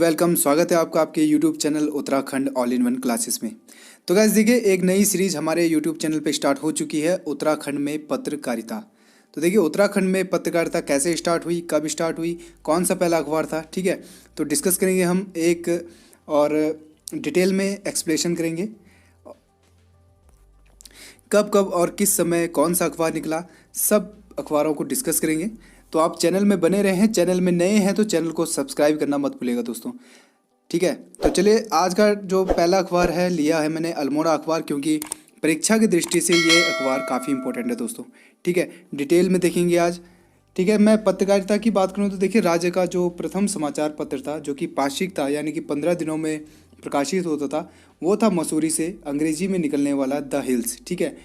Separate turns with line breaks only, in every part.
Welcome, स्वागत है आपका आपके YouTube channel Uttarakhand all in one classes में। तो गाइस देखिए, एक नई सीरीज हमारे यूट्यूब चैनल पे स्टार्ट हो चुकी है, उत्तराखंड में पत्रकारिता। तो देखिए, उत्तराखंड में पत्रकारिता कैसे स्टार्ट हुई, कब स्टार्ट हुई, कौन सा पहला अखबार था, ठीक है। तो डिस्कस करेंगे हम एक और डिटेल में एक्सप्लेनेशन करेंगे कब कब और किस समय कौन सा अखबार निकला, सब अखबारों को डिस्कस करेंगे। तो आप चैनल में बने रहे हैं, चैनल में नए हैं तो चैनल को सब्सक्राइब करना मत भूलिएगा दोस्तों, ठीक है। तो चलिए, आज का जो पहला अखबार है लिया है मैंने अल्मोड़ा अखबार, क्योंकि परीक्षा की दृष्टि से ये अखबार काफ़ी इंपॉर्टेंट है दोस्तों, ठीक है। डिटेल में देखेंगे आज, ठीक है। मैं पत्रकारिता की बात करूँ तो देखिए, राज्य का जो प्रथम समाचार पत्र था जो कि पाक्षिक था, यानी कि 15 दिनों में प्रकाशित होता था, वो था मसूरी से अंग्रेजी में निकलने वाला द हिल्स, ठीक है।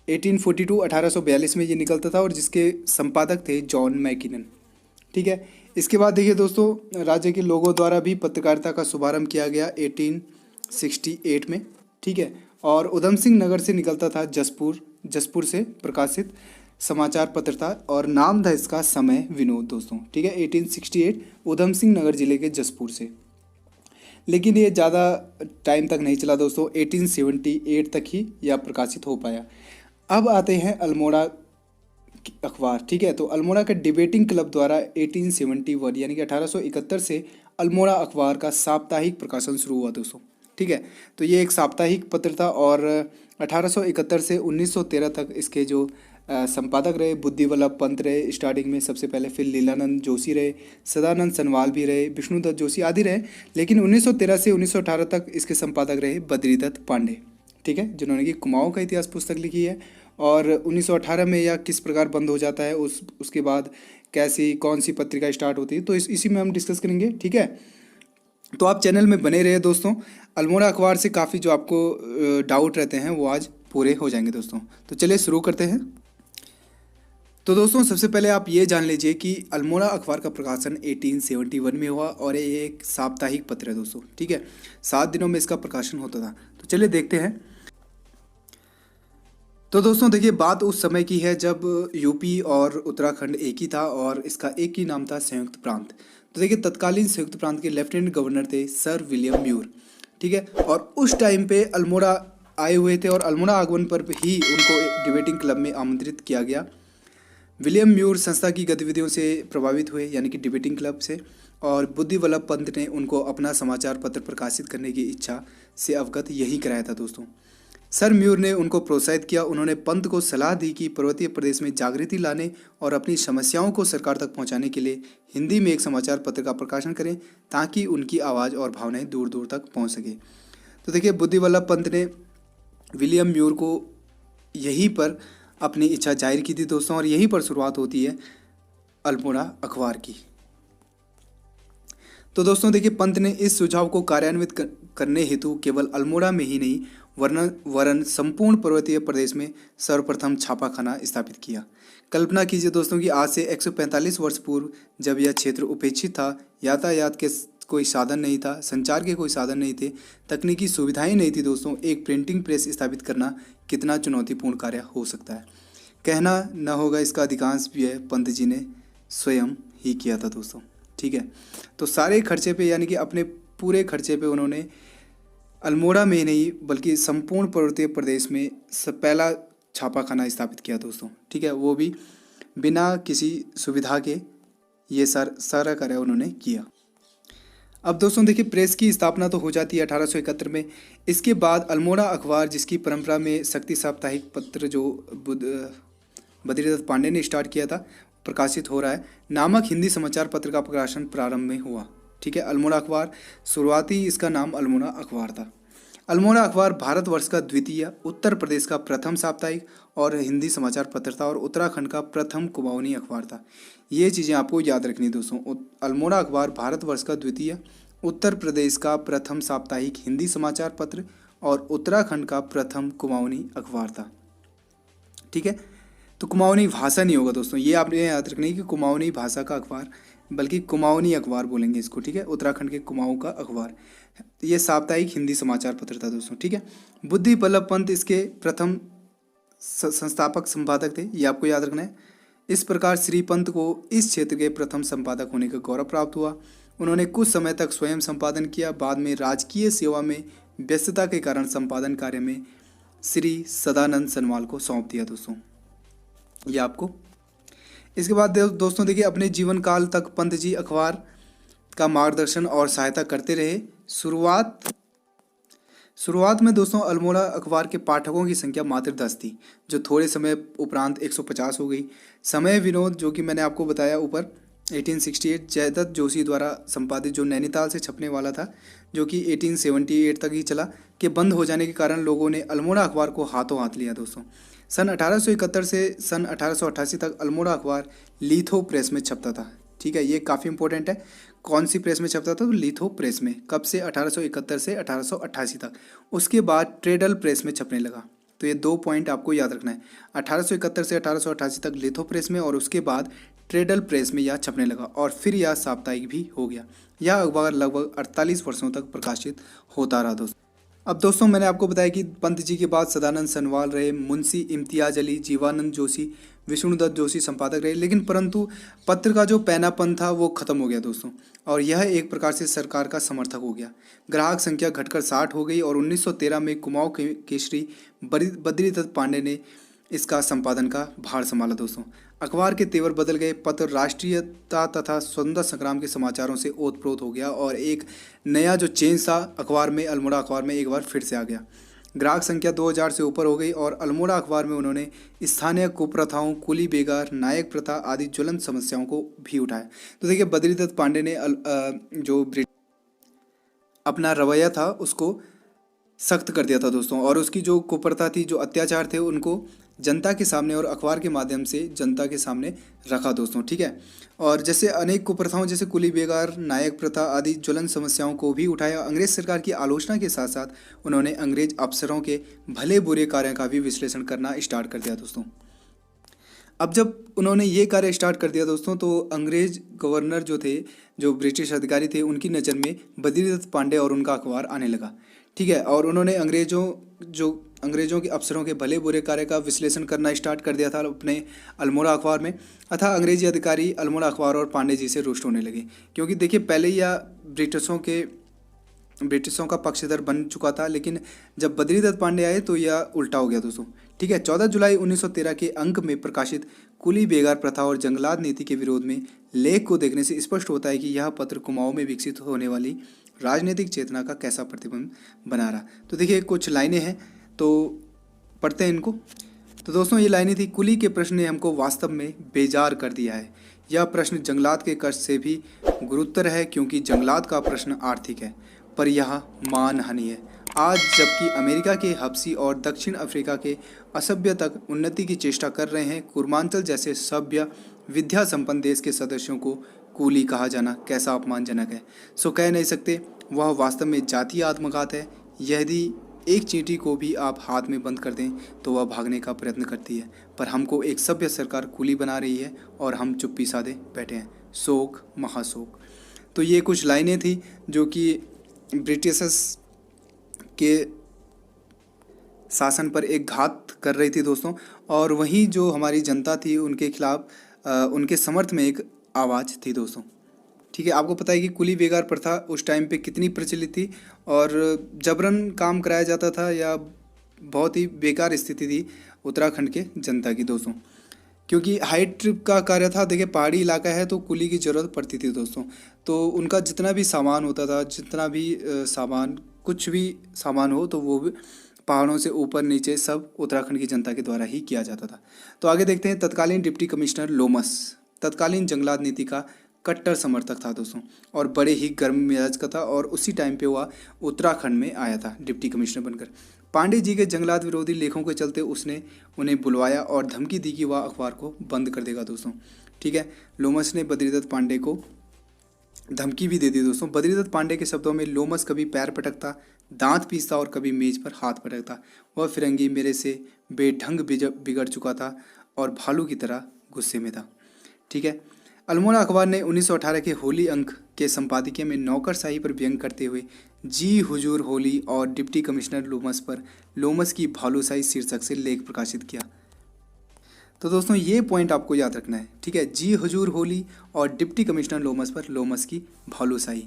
1842 में ये निकलता था और जिसके संपादक थे जॉन मैकिनन, ठीक है। इसके बाद देखिए दोस्तों, राज्य के लोगों द्वारा भी पत्रकारिता का शुभारंभ किया गया 1868 में, ठीक है। और उधम सिंह नगर से निकलता था जसपुर से प्रकाशित समाचार पत्र था, और नाम था इसका समय विनोद दोस्तों, ठीक है। 1868 उधम सिंह नगर जिले के जसपुर से। लेकिन ये ज़्यादा टाइम तक नहीं चला दोस्तों, 1878 तक ही यह प्रकाशित हो पाया। अब आते हैं अल्मोड़ा अखबार, ठीक है। तो अल्मोड़ा के डिबेटिंग क्लब द्वारा 1871 यानी कि 1871 से अल्मोड़ा अखबार का साप्ताहिक प्रकाशन शुरू हुआ दोस्तों, ठीक है। तो ये एक साप्ताहिक पत्र था और 1871 से 1913 तक इसके जो संपादक रहे बुद्धि वल्लभ पंत रहे स्टार्टिंग में सबसे पहले, फिर लीलानंद जोशी रहे, सदानंद सनवाल भी रहे, विष्णुदत्त जोशी आदि रहे। लेकिन 1913 से 1918 तक इसके संपादक रहे बद्रीदत्त पांडे, ठीक है, जिन्होंने कि कुमाऊं का इतिहास पुस्तक लिखी है। और 1918 में यह किस प्रकार बंद हो जाता है, उसके बाद कैसी कौन सी पत्रिका स्टार्ट होती है, तो इसी में हम डिस्कस करेंगे, ठीक है। तो आप चैनल में बने रहे दोस्तों, अल्मोड़ा अखबार से काफ़ी जो आपको डाउट रहते हैं वो आज पूरे हो जाएंगे दोस्तों। तो चलिए शुरू करते हैं। तो दोस्तों, सबसे पहले आप ये जान लीजिए कि अल्मोड़ा अखबार का प्रकाशन 1871 में हुआ और ये एक साप्ताहिक पत्र है दोस्तों, ठीक है। 7 दिनों में इसका प्रकाशन होता था। तो चलिए देखते हैं। तो दोस्तों देखिए, बात उस समय की है जब यूपी और उत्तराखंड एक ही था और इसका एक ही नाम था संयुक्त प्रांत। तो देखिए, तत्कालीन संयुक्त प्रांत के लेफ्टिनेंट गवर्नर थे सर विलियम म्यूर, ठीक है। और उस टाइम पे अल्मोड़ा आए हुए थे और अल्मोड़ा आगमन पर ही उनको डिबेटिंग क्लब में आमंत्रित किया गया। विलियम म्यूर संस्था की गतिविधियों से प्रभावित हुए, यानी कि डिबेटिंग क्लब से, और बुद्धि वल्लभ पंत ने उनको अपना समाचार पत्र प्रकाशित करने की इच्छा से अवगत यही कराया था दोस्तों। सर म्यूर ने उनको प्रोत्साहित किया। उन्होंने पंत को सलाह दी कि पर्वतीय प्रदेश में जागृति लाने और अपनी समस्याओं को सरकार तक पहुंचाने के लिए हिंदी में एक समाचार पत्र का प्रकाशन करें, ताकि उनकी आवाज़ और भावनाएं दूर दूर तक पहुंच सके। तो देखिए, बुद्धि वल्लभ पंत ने विलियम म्यूर को यहीं पर अपनी इच्छा जाहिर की थी दोस्तों, और यहीं पर शुरुआत होती है अल्मोड़ा अखबार की। तो दोस्तों देखिए, पंत ने इस सुझाव को कार्यान्वित करने हेतु केवल अल्मोड़ा में ही नहीं वरन संपूर्ण पर्वतीय प्रदेश में सर्वप्रथम छापाखाना स्थापित किया। कल्पना कीजिए दोस्तों कि आज से 145 वर्ष पूर्व जब यह क्षेत्र उपेक्षित था, यातायात के कोई साधन नहीं था, संचार के कोई साधन नहीं थे, तकनीकी सुविधाएं नहीं थी दोस्तों, एक प्रिंटिंग प्रेस स्थापित करना कितना चुनौतीपूर्ण कार्य हो सकता है। कहना न होगा इसका अधिकांश भी है पंत जी ने स्वयं ही किया था दोस्तों, ठीक है। तो सारे खर्चे पे, यानी कि अपने पूरे खर्चे पे उन्होंने अल्मोड़ा में नहीं बल्कि संपूर्ण पर्वतीय प्रदेश में पहला छापाखाना स्थापित किया दोस्तों, ठीक है। वो भी बिना किसी सुविधा के ये सारा कार्य उन्होंने किया। अब दोस्तों देखिए, प्रेस की स्थापना तो हो जाती है 1871 में। इसके बाद अल्मोड़ा अखबार, जिसकी परंपरा में शक्ति साप्ताहिक पत्र जो बद्रीदत्त पांडे ने स्टार्ट किया था, प्रकाशित हो रहा है, नामक हिंदी समाचार पत्र का प्रकाशन प्रारंभ में हुआ, ठीक है। अल्मोड़ा अखबार, शुरुआती इसका नाम अल्मोड़ा अखबार था। अल्मोड़ा अखबार भारतवर्ष का द्वितीय, उत्तर प्रदेश का प्रथम साप्ताहिक और हिंदी समाचार पत्र था, और उत्तराखंड का प्रथम कुमाऊनी अखबार था। ये चीज़ें आपको याद रखनी दोस्तों। अल्मोड़ा अखबार भारतवर्ष का द्वितीय, उत्तर प्रदेश का प्रथम साप्ताहिक हिंदी समाचार पत्र और उत्तराखंड का प्रथम कुमाऊनी अखबार था, ठीक है। तो कुमाऊनी भाषा नहीं होगा दोस्तों, ये आपने याद रखनी है कि कुमाऊनी भाषा का अखबार, बल्कि कुमाऊनी अखबार बोलेंगे इसको, ठीक है। उत्तराखंड के कुमाऊं का अखबार, ये साप्ताहिक हिंदी समाचार पत्र था दोस्तों, ठीक है। बुद्धि वल्लभ पंत इसके प्रथम संस्थापक संपादक थे, ये आपको याद रखना है। इस प्रकार श्री पंत को इस क्षेत्र के प्रथम संपादक होने का गौरव प्राप्त हुआ। उन्होंने कुछ समय तक स्वयं संपादन किया, बाद में राजकीय सेवा में व्यस्तता के कारण संपादन कार्य में श्री सदानंद सनवाल को सौंप दिया दोस्तों। ये आपको इसके बाद दोस्तों देखिए, अपने जीवन काल तक पंत जी अखबार का मार्गदर्शन और सहायता करते रहे। शुरुआत में दोस्तों अल्मोड़ा अखबार के पाठकों की संख्या मात्र 10 थी, जो थोड़े समय उपरांत 150 हो गई। समय विनोद, जो कि मैंने आपको बताया ऊपर, 1868 जयदत्त जोशी द्वारा संपादित, जो नैनीताल से छपने वाला था, जो कि 1878 तक ही चला, के बंद हो जाने के कारण लोगों ने अल्मोड़ा अखबार को हाथों हाथ लिया दोस्तों। सन 1871 से सन 1888 तक अल्मोड़ा अखबार लीथो प्रेस में छपता था। ठीक है, ये काफ़ी इंपॉर्टेंट है। कौन सी प्रेस में छपता था? तो लीथो प्रेस में। कब से? 1871 से 1888 तक। उसके बाद ट्रेडल प्रेस में छपने लगा। तो ये 2 पॉइंट आपको याद रखना है। 1871 से 1888 तक लीथो प्रेस में, और उसके बाद ट्रेडल प्रेस में यह छपने लगा, और फिर यह साप्ताहिक भी हो गया। यह अखबार लगभग 48 वर्षों तक प्रकाशित होता रहा दोस्तों। अब दोस्तों मैंने आपको बताया कि पंत जी के बाद सदानंद सनवाल रहे, मुंशी इम्तियाज अली, जीवानंद जोशी, विष्णुदत्त जोशी संपादक रहे, लेकिन परंतु पत्र का जो पैनापन था वो खत्म हो गया दोस्तों, और यह एक प्रकार से सरकार का समर्थक हो गया। ग्राहक संख्या घटकर 60 हो गई, और 1913 में कुमाऊं केसरी बद्रीदत्त पांडे ने इसका संपादन का भार संभाला दोस्तों। अखबार के तेवर बदल गए। पत्र राष्ट्रीयता तथा स्वतंत्रता संग्राम के समाचारों से ओतप्रोत हो गया, और एक नया जो चेंज था अखबार में, अल्मोड़ा अखबार में एक बार फिर से आ गया। ग्राहक संख्या 2000 से ऊपर हो गई, और अल्मोड़ा अखबार में उन्होंने स्थानीय कुप्रथाओं, कुली बेगार, नायक प्रथा आदि ज्वलंत समस्याओं को भी उठाया। तो देखिए, बद्रीदत्त पांडे ने जो अपना रवैया था उसको सख्त कर दिया था दोस्तों, और उसकी जो कुप्रथा थी, जो अत्याचार थे, उनको जनता के सामने और अखबार के माध्यम से जनता के सामने रखा दोस्तों। ठीक है, और जैसे अनेक कुप्रथाओं जैसे कुली बेगार, नायक प्रथा आदि ज्वलंत समस्याओं को भी उठाया। अंग्रेज सरकार की आलोचना के साथ साथ उन्होंने अंग्रेज अफसरों के भले बुरे कार्यों का भी विश्लेषण करना स्टार्ट कर दिया दोस्तों। अब जब उन्होंने ये कार्य स्टार्ट कर दिया दोस्तों, तो अंग्रेज गवर्नर जो थे, जो ब्रिटिश अधिकारी थे, उनकी नज़र में बद्रीदत्त पांडे और उनका अखबार आने लगा। ठीक है, और उन्होंने अंग्रेजों के अफसरों के भले बुरे कार्य का विश्लेषण करना स्टार्ट कर दिया था अपने अल्मोड़ा अखबार में। अतः अंग्रेजी अधिकारी अल्मोड़ा अखबार और पांडे जी से रुष्ट होने लगे, क्योंकि देखिए पहले यह ब्रिटिशों का पक्षधर बन चुका था, लेकिन जब बद्रीदत्त पांडे आए तो यह उल्टा हो गया दोस्तों। ठीक है, 14 जुलाई 1913 के अंक में प्रकाशित कुली बेगार प्रथा और जंगलात नीति के विरोध में लेख को देखने से स्पष्ट होता है कि यह पत्र कुमाऊं में विकसित होने वाली राजनीतिक चेतना का कैसा प्रतिबिंब बना रहा। तो देखिए कुछ लाइनें हैं, तो पढ़ते हैं इनको। तो दोस्तों ये लाइनें थी, कुली के प्रश्न ने हमको वास्तव में बेजार कर दिया है। यह प्रश्न जंगलात के कष्ट से भी गुरुतर है, क्योंकि जंगलात का प्रश्न आर्थिक है, पर यह मानहानि है। आज जबकि अमेरिका के हबसी और दक्षिण अफ्रीका के असभ्य तक उन्नति की चेष्टा कर रहे हैं, कुर्मांचल जैसे सभ्य विद्या संपन्न देश के सदस्यों को कूली कहा जाना कैसा अपमानजनक है। सो कह नहीं सकते, वह वास्तव में जातीय आत्मघात है। यदि एक चींटी को भी आप हाथ में बंद कर दें तो वह भागने का प्रयत्न करती है, पर हमको एक सभ्य सरकार कूली बना रही है और हम चुप्पी साधे बैठे हैं। शोक, महाशोक। तो ये कुछ लाइनें थी जो कि ब्रिटिशर्स के शासन पर एक घात कर रही थी दोस्तों, और वहीं जो हमारी जनता थी उनके खिलाफ उनके समर्थ में एक आवाज़ थी दोस्तों। ठीक है, आपको पता है कि कुली बेगार प्रथा उस टाइम पे कितनी प्रचलित थी, और जबरन काम कराया जाता था, या बहुत ही बेकार स्थिति थी उत्तराखंड के जनता की दोस्तों, क्योंकि हाई ट्रिप का कार्य था। देखिए पहाड़ी इलाका है तो कुली की ज़रूरत पड़ती थी दोस्तों, तो उनका जितना भी सामान होता था, जितना भी कुछ भी सामान हो, तो वो भी पहाड़ों से ऊपर नीचे सब उत्तराखंड की जनता के द्वारा ही किया जाता था। तो आगे देखते हैं, तत्कालीन डिप्टी कमिश्नर लोमस तत्कालीन जंगलात नीति का कट्टर समर्थक था दोस्तों, और बड़े ही गर्म मिजाज का था, और उसी टाइम पे वह उत्तराखंड में आया था डिप्टी कमिश्नर बनकर। पांडे जी के जंगलात विरोधी लेखों के चलते उसने उन्हें बुलवाया और धमकी दी कि वह अखबार को बंद कर देगा दोस्तों। ठीक है, लोमस ने बद्रीदत्त पांडे को धमकी भी दे दी दोस्तों। बद्रीदत्त पांडे के शब्दों में, लोमस कभी पैर पटकता, दांत पीसता और कभी मेज पर हाथ पटकता। वह फिरंगी मेरे से बेढंग बिगड़ चुका था और भालू की तरह गुस्से में था। ठीक है, अल्मोड़ा अखबार ने 1918 के होली अंक के संपादकीय में नौकरशाही पर व्यंग करते हुए जी हुजूर होली और डिप्टी कमिश्नर लोमस पर लोमस की भालूशाही शीर्षक से लेख प्रकाशित किया। तो दोस्तों ये पॉइंट आपको याद रखना है, ठीक है। जी हुजूर होली और डिप्टी कमिश्नर लोमस पर लोमस की भालूशाही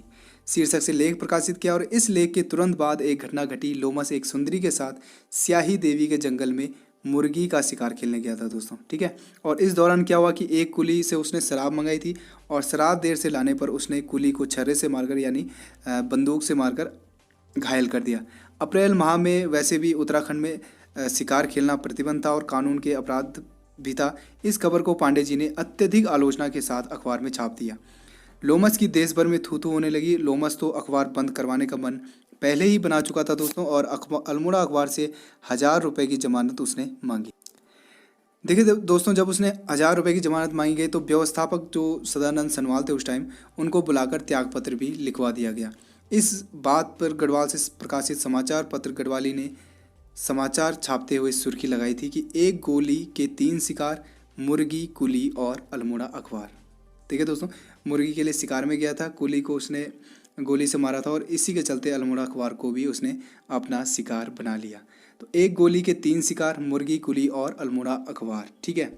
शीर्षक से लेख प्रकाशित किया। और इस लेख के तुरंत बाद एक घटना घटी। लोमस एक सुंदरी के साथ स्याही देवी के जंगल में मुर्गी का शिकार खेलने गया था दोस्तों, ठीक है। और इस दौरान क्या हुआ कि एक कुली से उसने शराब मंगाई थी और शराब देर से लाने पर उसने कुली को छर्रे से मारकर यानी बंदूक से मारकर घायल कर दिया। अप्रैल माह में वैसे भी उत्तराखंड में शिकार खेलना प्रतिबंध था और कानून के अपराध भी था। इस खबर को पांडे जी ने अत्यधिक आलोचना के साथ अखबार में छाप दिया। लोमस की देश भर में थू थू होने लगी। लोमस तो अखबार बंद करवाने का मन पहले ही बना चुका था दोस्तों और अल्मोड़ा अखबार से 1000 रुपये की जमानत उसने मांगी। देखिए दोस्तों, जब उसने 1000 रुपये की जमानत मांगी गई तो व्यवस्थापक जो सदानंद सनवाल थे उस टाइम, उनको बुलाकर त्यागपत्र भी लिखवा दिया गया। इस बात पर गढ़वाल से प्रकाशित समाचार पत्र गढ़वाली ने समाचार छापते हुए सुर्खी लगाई थी कि एक गोली के 3 शिकार, मुर्गी, कुली और अल्मोड़ा अखबार। देखिए दोस्तों, मुर्गी के लिए शिकार में गया था, कुली को उसने गोली से मारा था और इसी के चलते अल्मोड़ा अखबार को भी उसने अपना शिकार बना लिया। तो एक गोली के 3 शिकार, मुर्गी, कुली और अल्मोड़ा अखबार, ठीक है।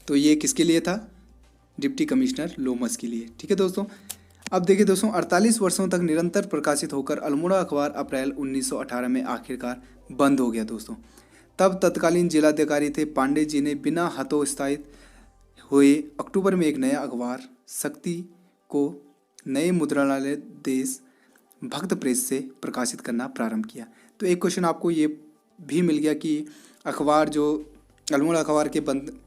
तो ये किसके लिए था? डिप्टी कमिश्नर लोमस के लिए, ठीक है दोस्तों। अब देखिए दोस्तों, 48 वर्षों तक निरंतर प्रकाशित होकर अल्मोड़ा अखबार अप्रैल 1918 में आखिरकार बंद हो गया दोस्तों। तब तत्कालीन जिलाधिकारी थे पांडे जी ने बिना हतोत्साहित हुए अक्टूबर में एक नया अखबार शक्ति को नए मुद्रणालय देश भक्त प्रेस से प्रकाशित करना प्रारंभ किया। तो एक क्वेश्चन आपको ये भी मिल गया कि अखबार जो अल्मोड़ा अखबार के बंद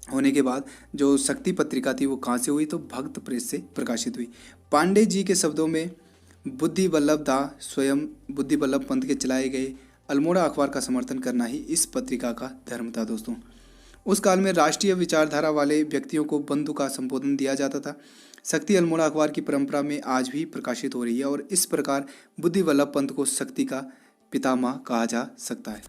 होने के बाद जो शक्ति पत्रिका थी वो कहाँ से हुई? तो भक्त प्रेस से प्रकाशित हुई। पांडे जी के शब्दों में बुद्धि वल्लभ दास स्वयं बुद्धि वल्लभ पंथ के चलाए गए अल्मोड़ा अखबार का समर्थन करना ही इस पत्रिका का धर्म था दोस्तों। उस काल में राष्ट्रीय विचारधारा वाले व्यक्तियों को बंधु का संबोधन दिया जाता था। शक्ति अल्मोड़ा अखबार की परंपरा में आज भी प्रकाशित हो रही है और इस प्रकार बुद्धि वल्लभ पंथ को शक्ति का पितामह कहा जा सकता है।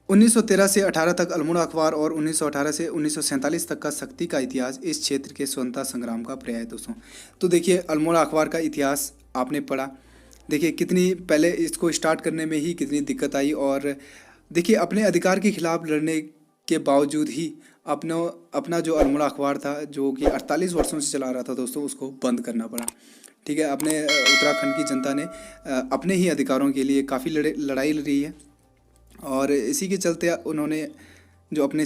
1913 से 18 तक अल्मोड़ा अखबार और 1918 से 1947 तक का शक्ति का इतिहास इस क्षेत्र के स्वतंत्रता संग्राम का पर्याय है दोस्तों। तो देखिए, अल्मोड़ा अखबार का इतिहास आपने पढ़ा। देखिए कितनी पहले इसको स्टार्ट करने में ही कितनी दिक्कत आई और देखिए अपने अधिकार के खिलाफ लड़ने के बावजूद ही अपना जो अल्मोड़ा अखबार था जो कि 48 वर्षों से चला रहा था दोस्तों, उसको बंद करना पड़ा, ठीक है। अपने उत्तराखंड की जनता ने अपने ही अधिकारों के लिए काफ़ी लड़ाई लड़ी है और इसी के चलते उन्होंने जो अपने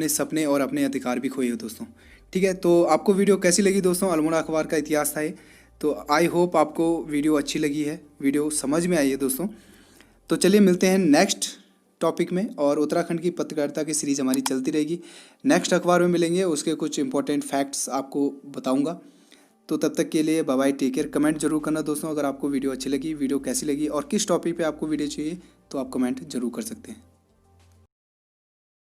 सपने और अपने अधिकार भी खोए हैं दोस्तों, ठीक है। तो आपको वीडियो कैसी लगी दोस्तों? अल्मोड़ा अखबार का इतिहास था ये। तो आई होप आपको वीडियो अच्छी लगी है, वीडियो समझ में आई है दोस्तों। तो चलिए मिलते हैं नेक्स्ट टॉपिक में और उत्तराखंड की पत्रकारिता की सीरीज़ हमारी चलती रहेगी। नेक्स्ट अखबार में मिलेंगे, उसके कुछ इंपॉर्टेंट फैक्ट्स आपको बताऊंगा। तो तब तक के लिए bye bye, take care. Comment जरूर करना दोस्तों अगर आपको वीडियो अच्छी लगी, वीडियो कैसी लगी और किस टॉपिक पे आपको वीडियो चाहिए, तो आप कमेंट जरूर कर सकते हैं।